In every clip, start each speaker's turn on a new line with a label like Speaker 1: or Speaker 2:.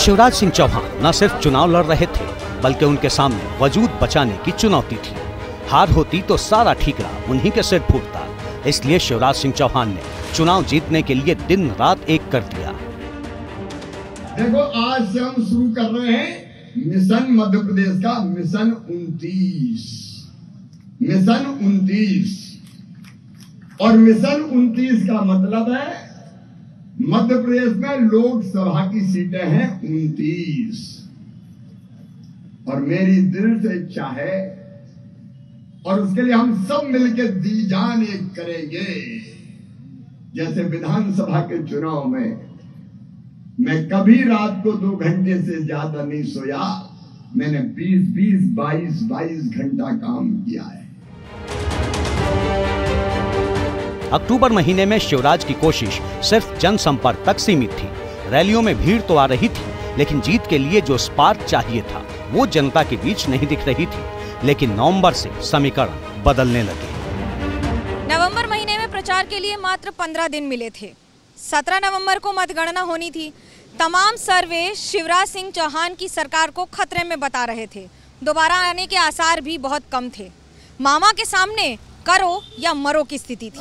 Speaker 1: शिवराज सिंह चौहान न सिर्फ चुनाव लड़ रहे थे, बल्कि उनके सामने वजूद बचाने की चुनौती थी। हार होती तो सारा ठीकरा उन्हीं के सिर फूटता। इसलिए शिवराज सिंह चौहान ने चुनाव जीतने के लिए दिन रात एक कर दिया।
Speaker 2: देखो, आज से हम शुरू कर रहे हैं मिशन मध्य प्रदेश का मिशन 29। मिशन 29 और मिशन 29 का मतलब है मध्य प्रदेश में लोकसभा की सीटें हैं 29 और मेरी दृढ़ से इच्छा है और उसके लिए हम सब मिलकर दी जान एक करेंगे। जैसे विधानसभा के चुनाव में मैं कभी रात को 2 घंटे से ज्यादा नहीं सोया, मैंने 20-20, 22-22 घंटा काम किया है।
Speaker 1: अक्टूबर महीने में शिवराज की कोशिश सिर्फ जनसंपर्क तक सीमित थी। रैलियों में भीड़ तो आ रही थी, लेकिन जीत के लिए जो स्पार्क चाहिए था वो जनता के बीच नहीं दिख रही थी। लेकिन नवंबर से समीकरण बदलने लगे।
Speaker 3: नवंबर महीने में प्रचार के लिए मात्र 15 दिन मिले थे। 17 नवंबर को मतगणना होनी थी। तमाम सर्वे शिवराज सिंह चौहान की सरकार को खतरे में बता रहे थे। दोबारा आने के आसार भी बहुत कम थे। मामा के सामने करो या मरो की स्थिति थी।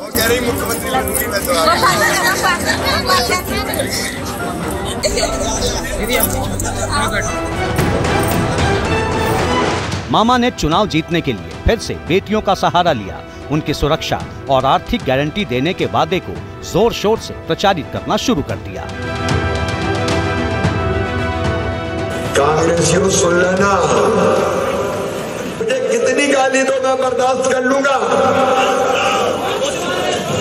Speaker 1: मामा ने चुनाव जीतने के लिए फिर से बेटियों का सहारा लिया। उनकी सुरक्षा और आर्थिक गारंटी देने के वादे को जोर शोर से प्रचारित करना शुरू कर दिया।
Speaker 4: कांग्रेसियों सुन लेना, मुझे कितनी गाली तो मैं बर्दाश्त कर लूंगा,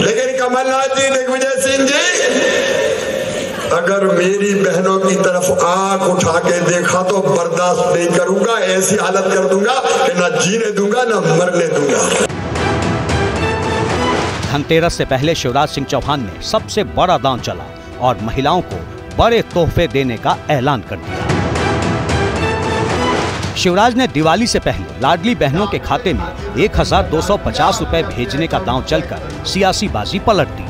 Speaker 4: लेकिन कमलनाथ जी, दिग्विजय सिंह जी, अगर मेरी बहनों की तरफ आंख उठा के देखा तो बर्दाश्त नहीं करूंगा। ऐसी हालत कर दूंगा कि न जीने दूंगा न मरने दूंगा।
Speaker 1: धनतेरस से पहले शिवराज सिंह चौहान ने सबसे बड़ा दांव चला और महिलाओं को बड़े तोहफे देने का ऐलान कर दिया। शिवराज ने दिवाली से पहले लाडली बहनों के खाते में 1250 रुपए भेजने का दांव चलकर सियासी बाजी पलट दी।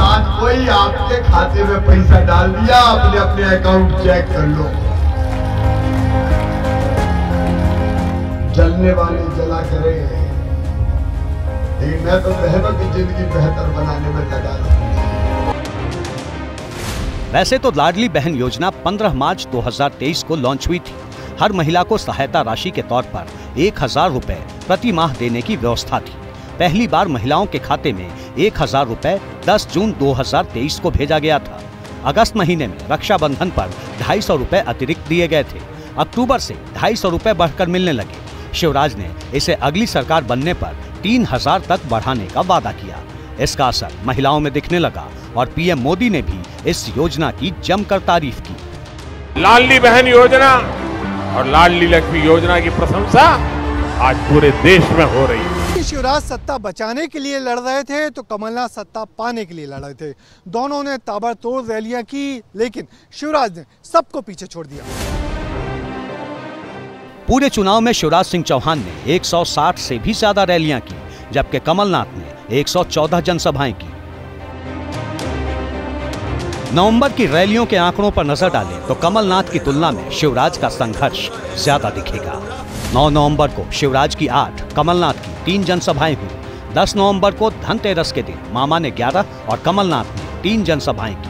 Speaker 2: आज कोई आपके खाते में पैसा डाल दिया, अपने अपने अकाउंट चेक कर लो। जलने वाले जला करे, लेकिन मैं तो बहनों की जिंदगी बेहतर बनाने में लगा हूं।
Speaker 1: वैसे तो लाडली बहन योजना 15 मार्च 2023 को लॉन्च हुई थी। हर महिला को सहायता राशि के तौर पर 1000 रुपए प्रति माह देने की व्यवस्था थी। पहली बार महिलाओं के खाते में 1000 रुपए 10 जून 2023 को भेजा गया था। अगस्त महीने में रक्षाबंधन पर 250 रुपए अतिरिक्त दिए गए थे। अक्टूबर से 250 रुपए बढ़कर मिलने लगे। शिवराज ने इसे अगली सरकार बनने पर 3000 तक बढ़ाने का वादा किया। इसका असर महिलाओं में दिखने लगा और पीएम मोदी ने भी इस योजना की जमकर तारीफ की।
Speaker 5: लाडली बहन योजना और लाडली लक्ष्मी योजना की प्रशंसा आज पूरे देश में हो रही है।
Speaker 6: शिवराज सत्ता बचाने के लिए लड़ रहे थे तो कमलनाथ सत्ता पाने के लिए लड़ रहे थे। दोनों ने ताबड़तोड़ रैलियां की, लेकिन शिवराज ने सबको पीछे छोड़ दिया।
Speaker 1: पूरे चुनाव में शिवराज सिंह चौहान ने 160 से भी ज्यादा रैलियां की, जबकि कमलनाथ ने 114 जनसभाएं की। नवंबर की रैलियों के आंकड़ों पर नजर डालें तो कमलनाथ की तुलना में शिवराज का संघर्ष ज्यादा दिखेगा। 9 नवंबर को शिवराज की 8, कमलनाथ की 3 जनसभाएं हुई। 10 नवंबर को धनतेरस के दिन मामा ने 11 और कमलनाथ ने 3 जनसभाएं की।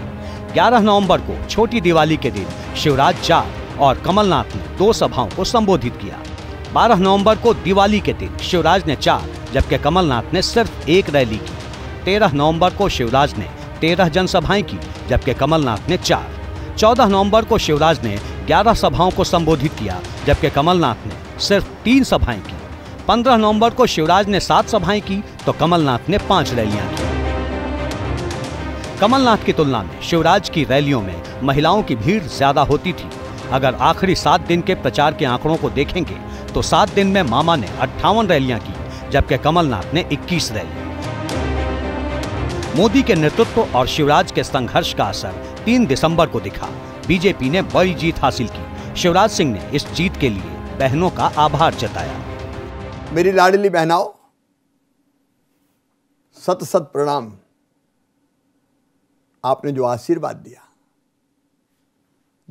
Speaker 1: 11 नवंबर को छोटी दिवाली के दिन शिवराज 4 और कमलनाथ ने 2 सभाओं को संबोधित किया। 12 नवंबर को दिवाली के दिन शिवराज ने 4 जबकि कमलनाथ ने सिर्फ 1 रैली की। 13 नवंबर को शिवराज ने 13 जनसभाएं की, जबकि कमलनाथ ने 4। 14 नवंबर को शिवराज ने 11 सभाओं को संबोधित किया, जबकि कमलनाथ ने सिर्फ 3 सभाएं की। 15 नवंबर को शिवराज ने 7 सभाएं की तो कमलनाथ ने 5 रैलियां की। कमलनाथ की तुलना में शिवराज की रैलियों में महिलाओं की भीड़ ज्यादा होती थी। अगर आखिरी 7 दिन के प्रचार के आंकड़ों को देखेंगे तो 7 दिन में मामा ने 58 रैलियां की, जबकि कमलनाथ ने 21 रैली। मोदी के नेतृत्व और शिवराज के संघर्ष का असर 3 दिसंबर को दिखा। बीजेपी ने बड़ी जीत हासिल की। शिवराज सिंह ने इस जीत के लिए बहनों का आभार जताया।
Speaker 4: मेरी लाडली बहनाओं, सत सत प्रणाम। आपने जो आशीर्वाद दिया,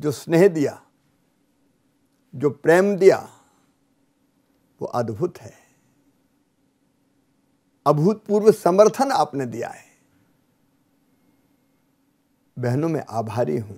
Speaker 2: जो स्नेह दिया, जो प्रेम दिया, वो अद्भुत है। अभूतपूर्व समर्थन आपने दिया है। बहनों, मैं आभारी हूं।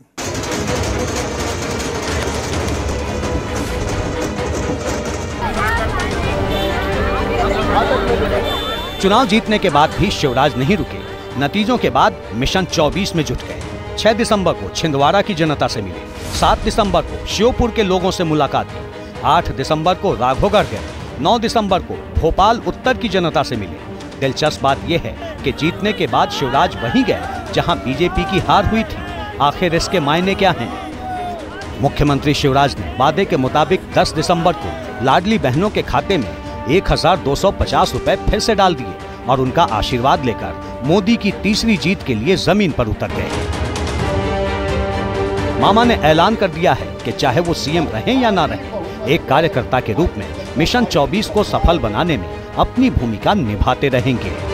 Speaker 1: चुनाव जीतने के बाद भी शिवराज नहीं रुके। नतीजों के बाद मिशन 24 में जुट गए। 6 दिसंबर को छिंदवाड़ा की जनता से मिले, 7 दिसंबर को श्योपुर के लोगों से मुलाकात की, 8 दिसंबर को राघोगढ़ गए, 9 दिसंबर को भोपाल उत्तर की जनता से मिले। दिलचस्प बात यह है कि जीतने के बाद शिवराज वहीं गए जहां बीजेपी की हार हुई थी। आखिर इसके मायने क्या हैं? मुख्यमंत्री शिवराज ने वादे के मुताबिक 10 दिसंबर को लाडली बहनों के खाते में 1250 रुपए फिर से डाल दिए और उनका आशीर्वाद लेकर मोदी की तीसरी जीत के लिए जमीन पर उतर गए। मामा ने ऐलान कर दिया है कि चाहे वो सीएम रहें या ना रहें, एक कार्यकर्ता के रूप में मिशन 24 को सफल बनाने में अपनी भूमिका निभाते रहेंगे।